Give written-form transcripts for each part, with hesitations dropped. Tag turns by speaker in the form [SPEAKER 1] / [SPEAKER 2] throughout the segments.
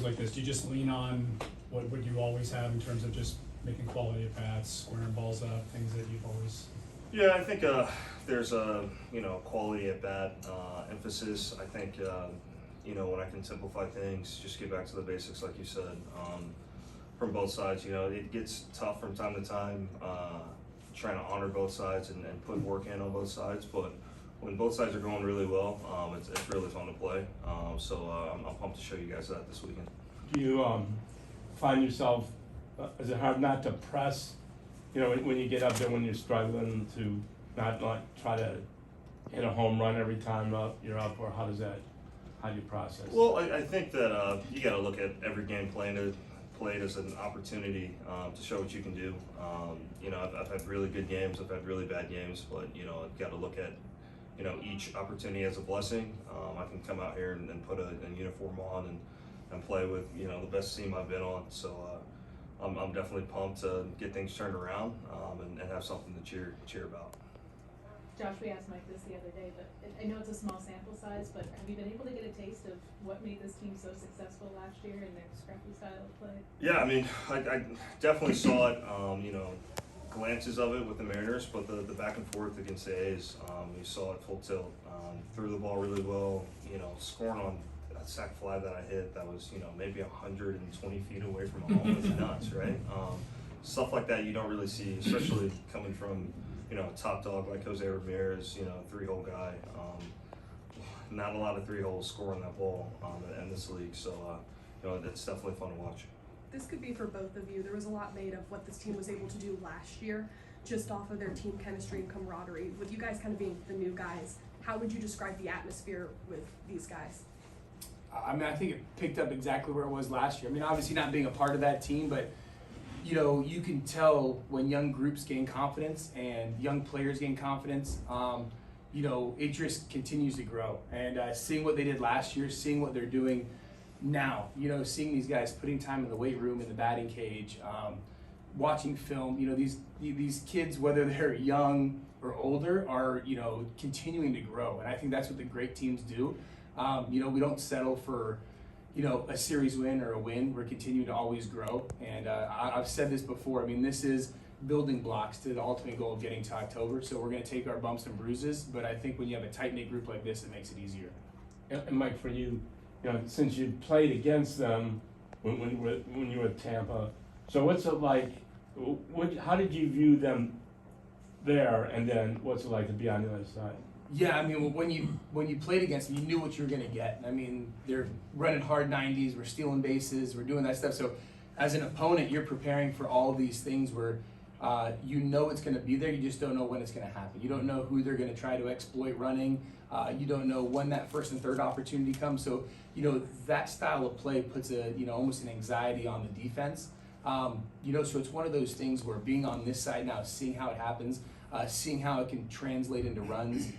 [SPEAKER 1] like this, do you just lean on what you always have in terms of just making quality at bats, squaring balls up, things that you've always?
[SPEAKER 2] Yeah, I think there's a quality at bat emphasis. I think when I can simplify things, just get back to the basics, like you said. From both sides, it gets tough from time to time, trying to honor both sides and put work in on both sides. But when both sides are going really well, it's really fun to play. So I'm pumped to show you guys that this weekend.
[SPEAKER 3] Do you find yourself, is it hard not to press, when you get up there, when you're struggling, to not try to hit a home run every time you're up, or how do you process?
[SPEAKER 2] Well, I think that you got to look at every game played as an opportunity to show what you can do. I've had really good games, I've had really bad games, but I've got to look at each opportunity as a blessing. I can come out here and put a uniform on and play with the best team I've been on. So I'm definitely pumped to get things turned around and have something to cheer about.
[SPEAKER 4] Josh, we asked Mike this the other day, but I know it's a small sample size, but have you been able to get a taste of what made this team so successful last year in their scrappy style of play?
[SPEAKER 2] Yeah, I mean, I definitely saw it, glances of it with the Mariners, but the back and forth against the A's, you saw it full tilt. Threw the ball really well, scoring on that sac fly that I hit that was, maybe 120 feet away from home. It's nuts, right? Stuff like that you don't really see, especially coming from a top dog like Jose Ramirez, three-hole guy. Not a lot of three-holes scoring that ball in this league, so it's definitely fun to watch.
[SPEAKER 5] This could be for both of you. There was a lot made of what this team was able to do last year, just off of their team chemistry and camaraderie. With you guys kind of being the new guys, how would you describe the atmosphere with these guys?
[SPEAKER 6] I mean, I think it picked up exactly where it was last year. I mean, obviously not being a part of that team, but you can tell when young groups gain confidence and young players gain confidence, it just continues to grow. And seeing what they did last year, seeing what they're doing now, seeing these guys putting time in the weight room, in the batting cage, watching film, these kids, whether they're young or older, are, continuing to grow. And I think that's what the great teams do. We don't settle for a series win or a win. We're continuing to always grow. And I've said this before, I mean, this is building blocks to the ultimate goal of getting to October. So we're going to take our bumps and bruises, but I think when you have a tight-knit group like this, it makes it easier.
[SPEAKER 3] And Mike, for you, since you played against them when you were at Tampa, so what's it like, how did you view them there, and then what's it like to be on the other side?
[SPEAKER 6] Yeah, I mean, when you played against them, you knew what you were going to get. I mean, they're running hard 90s, we're stealing bases, we're doing that stuff. So as an opponent, you're preparing for all of these things where it's going to be there, you just don't know when it's going to happen. You don't know who they're going to try to exploit running. You don't know when that first and third opportunity comes. So, that style of play puts almost an anxiety on the defense. So it's one of those things where being on this side now, seeing how it happens, seeing how it can translate into runs,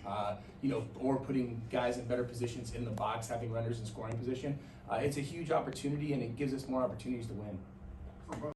[SPEAKER 6] or putting guys in better positions in the box, having runners in scoring position. It's a huge opportunity, and it gives us more opportunities to win.